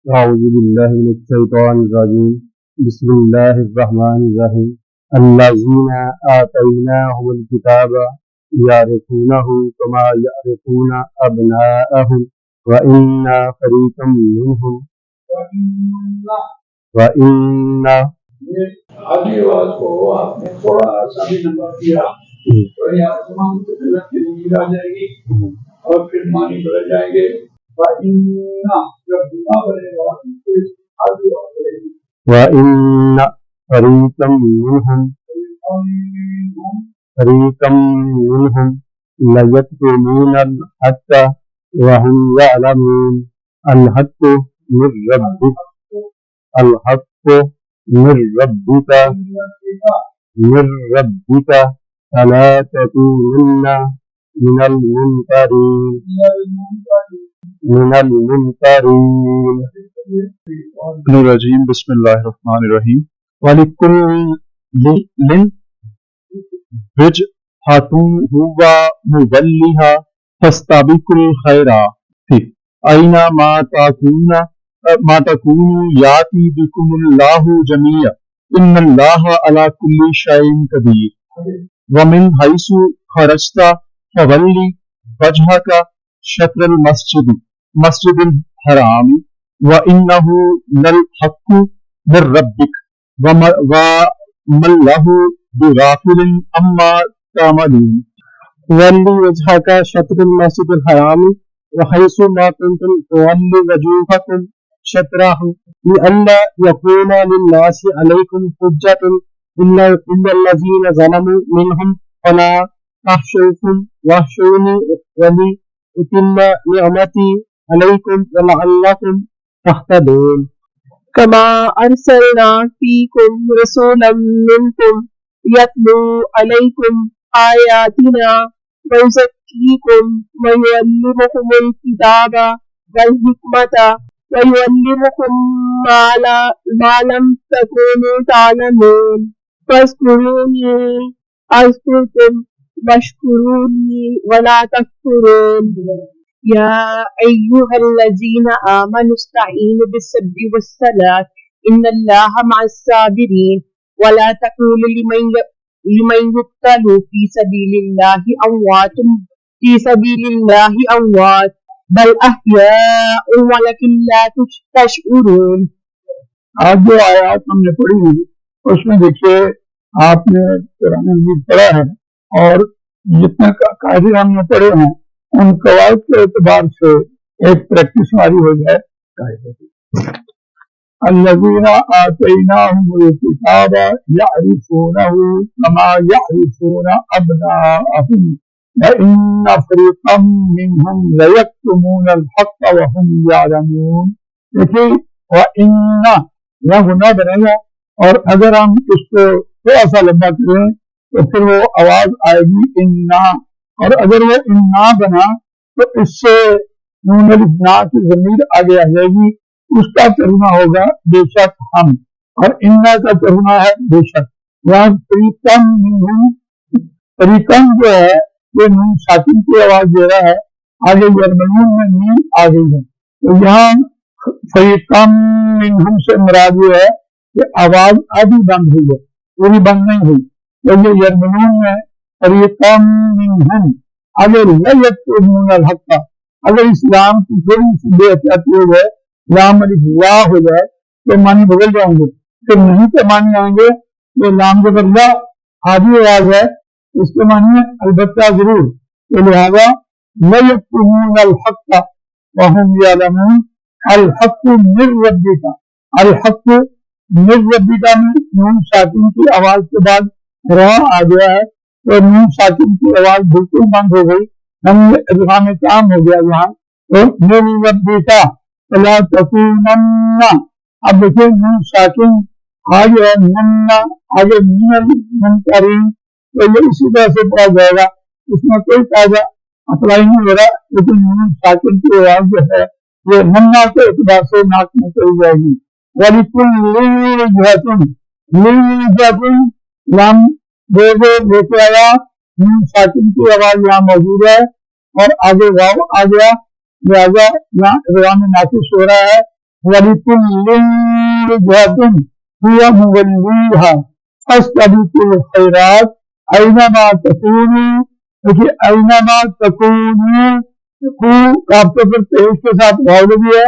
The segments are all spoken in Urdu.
أعوذ بالله من الشيطان الرجيم بسم الله الرحمن الرحيم الذين آتيناهم الكتاب يعرفونه كما يعرفون أبناءهم وإن فريقا منهم وإن آگے آواز کو آپ نے تھوڑا سا بھی نمبر دیا تو یہاں تمام متکلم کی ضمیر آ جائے گی اور پھر معنی بدل جائیں گے وَإِنَّ جب جمعہ بنے گا آگے آواز بنے گی وإن فريقا منهم ليكتمون الحق وهم يعلمون الحق من ربك فلا تكونن من الممترين الرجیم بسم اللہ الرحمن الرحیم وَلِكُلٍّ وِجْهَةٌ هُوَ مُوَلِّيهَا فَاسْتَبِقُوا الْخَيْرَاتِ أَيْنَمَا تَكُونُوا يَأْتِ بِكُمُ اللَّهُ جَمِيعًا إِنَّ اللَّهَ عَلَى كُلِّ شَيْءٍ قَدِيرٌ وَمِنْ حَيْثُ خَرَجْتَ فَوَلِّ وَجْهَكَ شَطْرَ الْمَسْجِدِ الْحَرَامِ وَإِنَّهُ لَلْحَقُّ مِنْ رَبِّكَ وَمَا اللَّهُ بِغَافِلٍ عَمَّا تَعْمَلُونَ وَلِّ وَجْهَكَ شَطْرَ الْمَسْجِدِ الْحَرَامِ وَحَيْثُ مَا كُنْتُمْ فَوَلُّوا وُجُوهَكُمْ شَطْرَهُ لِئَلَّا يَكُونَ لِلنَّاسِ عَلَيْكُمْ حُجَّةٌ إِلَّا الَّذِينَ ظَلَمُوا مِنْهُمْ فَلَا تَخْشَوْهُمْ وَاخْشَوْنِي وَلِأُتِمَّ نِعْمَتِي عَلَيْكُمْ وَلَعَلَّكُمْ تَهْتَدُونَ كما أرسلنا فيكم رسولا منكم يتلو عليكم آياتنا ويزكيكم ويعلمكم الكتاب والحكمة ويعلمكم ما لم تكونوا تعلمون فاذكروني أذكركم واشكروني ولا تكفرون يا أيها الذين آمنوا استعينوا بالصبر والصلاة إن الله مع الصابرين ولا تقولوا لمن يقتل في سبيل الله أموات بل أحياء ولكن لا تشعرون. آج جو آیات ہم نے پڑھی اس میں دیکھیے آپ نے قرآن مجید پڑھا ہے اور جتنے قاعدے ہم نے پڑھے ہیں ان قواعد کے اعتبار سے ایک پریکٹس ہماری ہو جائے. الذین آتیناہم الکتاب یعرفونہ کما یعرفون ابناءہم وإن فریقا منہم لیکتمون الحق وہم یعلمون. دیکھیے وَإِنَّ یہ گناہ بنے گا اور اگر ہم اس کو تھوڑا سا لمبا کریں تو پھر وہ آواز آئے گی اِنَّا، اور اگر وہ اِنَّا بنا تو اس سے نون الف نا کی ضمیر آگے آ جائے گی. اس کا ترجمہ ہوگا بے شک ہم، اور اِنَّا کا ترجمہ ہے بے شک. یہاں فریقاً منہم، فریقاً جو ہے یہ نون ساکن کی آواز دے رہا ہے، آگے یرمنون میں نون آ گئی ہے. تو یہاں فریقاً منہم سے مراد یہ ہے کہ آواز آدھی بند ہوئی ہے، پوری بند نہیں ہوئی. تو یہ یرمنون میں فریقاً منہم اگر لیکتمون الحق، اگر اسلام کی تھوڑی سی بے احتیاطی ہو جائے، لام الف لا ہو جائے تو معنی بدل جائیں گے. پھر نہیں کے معنی آئیں گے. یہ لام زبر لا آدھی آواز ہے، اس کے معنی البتہ ضرور. تو لہذا لیکتمون الحق وہم یعلمون الحق من ربک، الحق من ربک میں نون ساکن کی آواز کے بعد را آ گیا ہے تو نون ساکن کی آواز بالکل بند ہو گئی، ہم ادغام تام ہو گیا یہاں. تو من ربک فلا تکونن، اب دیکھیں نون ساکن آگے ہے من آگے من الممترین، تو یہ اسی طرح سے پڑھا جائے گا، اس میں کوئی قاعدہ اپلائی نہیں ہو رہا، لیکن نون ساکن کی آواز جو ہے یہ منا کے اعتبار سے ناک میں چلی جائے گی. وَلِكُلٍّ وِجْهَةٌ لام دے لے کے آیا، نون ساکن کی آواز یہاں موجود ہے اور آگے واو آ گیا، لہٰذا یہاں ادغام ناقص ہو رہا ہے. وَلِكُلٍّ وِجْهَةٌ هُوَ مُوَلِّيهَا فَاسْتَبِقُوا الْخَيْرَاتِ أَيْنَمَا تَكُونُوا. دیکھیے أَيْنَمَا تَكُونُوا کافتوں پر پیش کے ساتھ واو لگی ہے،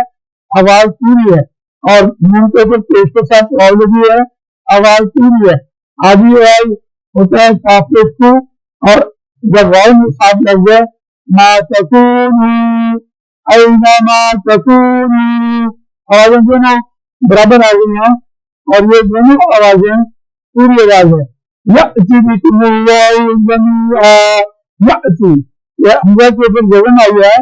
آواز پوری ہے، اور منتوں پر پیش کے ساتھ واو لگی ہے، آواز پوری ہے. آدھی واو ہوتا ہے کافلے کو، اور جب واو میں ساتھ لگ جائے ما تکونوا اینما تکونوا، آوازیں دونوں برابر آ گئی ہیں، اور یہ دونوں آوازیں پوری آواز ہے. یأتی بکم اللہ جمیعا، یأتی یہ حمزہ کے اوپر جزم آئی ہے،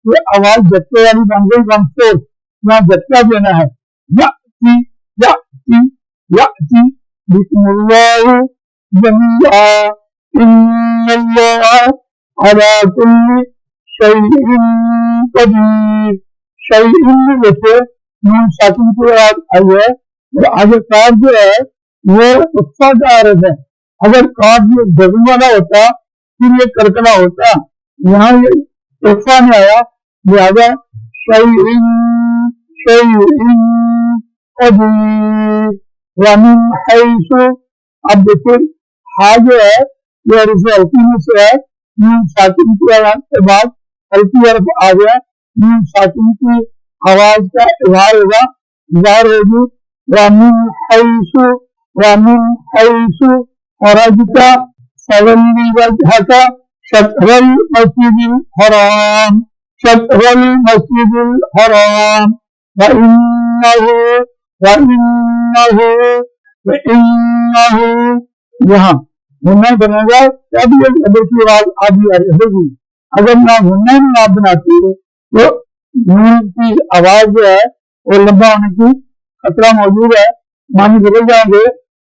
یہ آواز جھٹکے والی بن گئی بنسوٹ، یہاں جھٹکا دینا ہے. یأتی یأتی یأتی بکم اللہ جمیعا ان اللہ علی کل شیء قدیر. شیء جیسے نون ساکن کی آواز آئی ہے، اور آگے کاف جو ہے وہ اقصا کا عارض ہے. اگر کاف یہ جزم والا ہوتا پھر یہ کرکلا ہوتا، یہاں یہ اقصا میں آیا، لہذا شیء شیء قدیر. ومن حیث، اب دیکھیں ہا جو ہے یہ حرف ہلکی میں سے ہے، نون ساکن کی آواز کے بعد ہلکی حرف آ گیا، نون ساکن کی آواز کا اظہار ہوگا، ظاہر ہوگی. ومن حیث ومن حیث خرجت فولی وجہک شطر المسجد الحرام، شطر المسجد الحرام وإنه یہاں غنہ بنے گا تب یہ زبر کی آواز آدھی آ رہی ہوگی. اگر نہ غنہ نہ بناتی ہے تو نون کی آواز جو ہے وہ لمبا ہونے کی خطرہ موجود ہے، معنی بدل جائیں گے.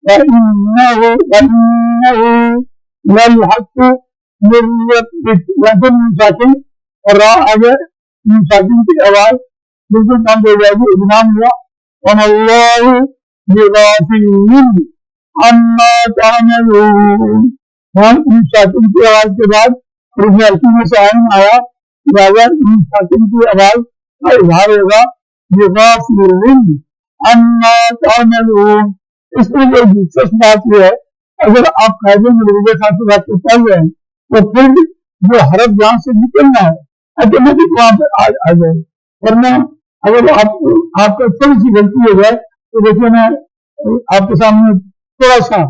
وَإِنَّهُ لَلْحَقُّ مِن رَبِّكَ، لازم ساکن اور را آگے ساکن کی آواز بالکل بند ہو جائے گی، ادغام ہوا. وَمَا اللَّهُ بِغَافِلٍ عَمَّا تَعْمَلُونَ، وہاں ساکن کی آواز کے بعد حروف ہلکی میں سے عین آیا، لہذا ساکن کی آواز کا اظہار ہوگا. بِغَافِلٍ عَمَّا تَعْمَلُونَ. اس میں جو دلچسپ بات یہ ہے، اگر آپ قاعدے میں لوگوں خاص بات کو پڑھ رہے ہیں تو پھر جو حرف جہاں سے نکلنا ہے آٹومیٹک وہاں پہ آ جائے. ورنہ اگر آپ کا تھوڑی سی غلطی ہو جائے تو دیکھیے میں آپ کے سامنے تھوڑا سا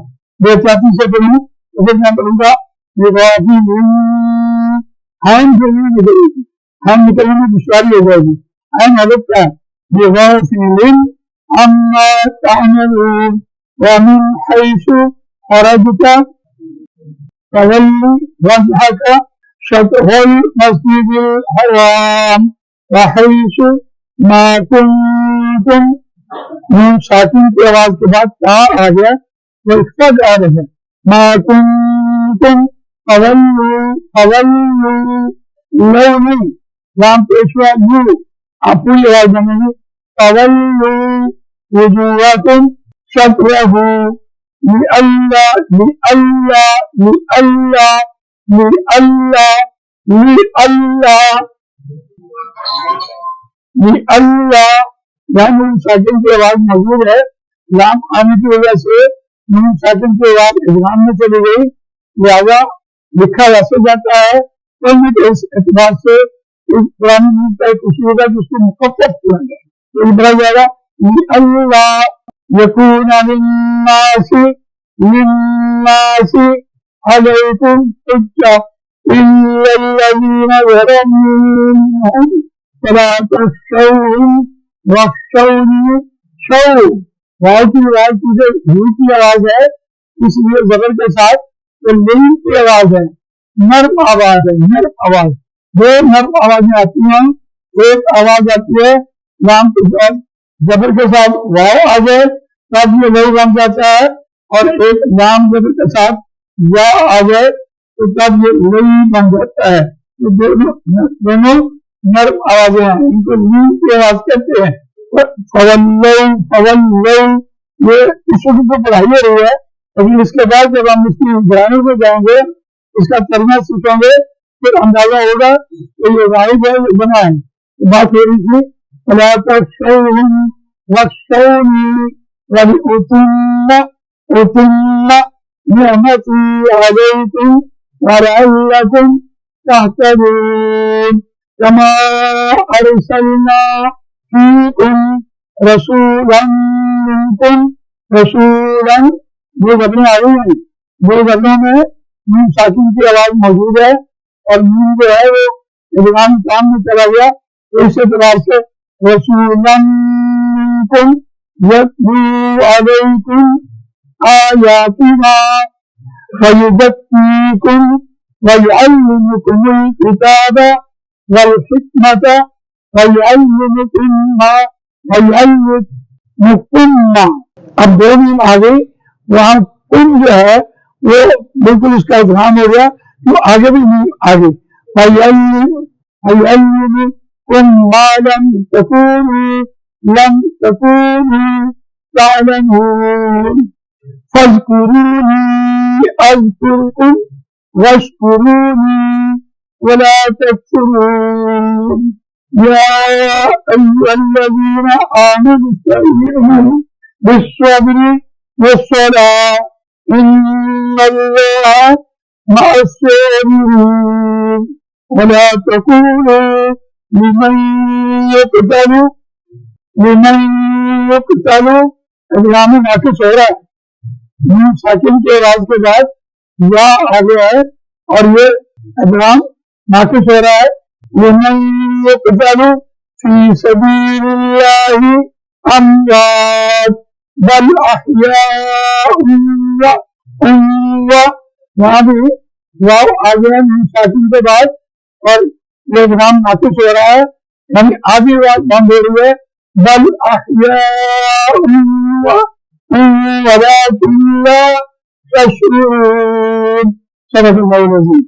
بے احتیاطی سے پڑھوں تو پھر میں پڑھوں گا عین جو نہیں نکلے گی، عین نکلنے میں دشواری ہو جائے گی. عین حرف کا بِغَافِلٍ عَمَّا تَعْمَلُونَ وَمِنْ حَيْثُ خَرَجْتَ فَوَلِّ وَجْهَكَ شَطْرَ الْمَسْجِدِ الْحَرَامِ وَحَيْثُ مَا كُنْتُمْ. نون ساکن کی آواز کے بعد کہاں آ گیا وہ اقصا کا عارض ہے. مَا كُنْتُمْ فَوَلُّوا لَوْنِ وہاں پیشوا یو آپ پوری آواز بنے گی. فَوَلُّوا وُجُوهَكُمْ شَطْرَهُ لِأَلَّا یہاں نون ساکن کی آواز موجود ہے، لام آنے کی وجہ سے نون ساکن کی آواز ادغام میں چلی گئی، لہذا لکھا ویسے جاتا ہے. اس اعتبار سے اس پرانی نون کا ایک اصول ہوگا جس کو مخفف کیا گیا، تو پڑھا جائے گا لِأَلَّا يَكُونَ لِلنَّاسِ عَلَيْكُمْ حُجَّةٌ إِلَّا الَّذِينَ ظَلَمُوا مِنْهُمْ فَلَا تَخْشَوْهُمْ وَاخْشَوْنِي. شَوْ واو کی آواز کی آواز ہے، اس لیے زبر کے ساتھ تو لِن کی آواز ہے، نرم آواز ہے، نرم آواز. دو نرم آوازیں آتی ہیں، ایک آواز آتی ہے لام کے ساتھ زبر کے ساتھ واو آ جائے تب یہ وہی بن جاتا ہے، اور ایک لام زبر کے ساتھ یا آ جائے تو تب یہ وہی بن جاتا ہے. تو دونوں نرم آوازیں ہیں، ان کو لین کی آواز کہتے ہیں. فَوَلَّوْا یہ اس وقت تو پڑھائی ہو رہی ہے، لیکن اس کے بعد جب ہم اس کی گرامر میں جائیں گے، اس کا ترجمہ سیکھیں گے، پھر اندازہ ہوگا کہ یہ واحد ہے یہ بنا ہے. بات ہو رہی تھی فلا تخشوهم واخشوني ولأتم نعمتي عليكم ولعلكم تهتدون كما أرسلنا فيكم رسولا منكم رسولا یہ بدلیں آ رہی ہیں دو بدلوں میں نون ساکن کی آواز موجود ہے اور نون جو ہے وہ ادغام کام میں چلا گیا تو اس اعتبار سے رسولا منکم یتلو علیکم آیاتنا ویزکیکم ویعلمکم الکتاب والحکمة ویعلمکم ما اب دو نیم آ گئی وہاں کن جو ہے وہ بالکل اس کا ادغام ہو گیا تو آگے بھی نیم آ گئی وَيَعْلِمُكُمْ مَا لَمْ تَكُونُوا تَعْلَمُونَ فَاذْكُرُونِي أَذْكُرْكُمْ وَاشْكُرُونِي وَلَا تَكْفُرُونِ يَا أَيُّهَا الَّذِينَ آمَنُوا اسْتَعِينُوا بِالصَّبْرِ وَالصَّلَاةِ إِنَّ اللَّهَ مَعَ الصَّابِرِينَ وَلَا تَقُولُوا لِمَن يُقْتَلُ ادغام ناقص ہو رہا ہے نون ساکن کے آواز کے بعد یا آ گیا ہے اور یہ ادغام ناقص ہو رہا ہے لمن يقتل في سبيل الله أموات بل أحياء وہاں بھی واو آ گیا نون ساکن کے بعد اور یہ ادغام ناقص ہو رہا ہے یعنی آدھی بات بند ہو رہی ہے بل احیاء ولكن لا تشعرون صدق اللہ العظیم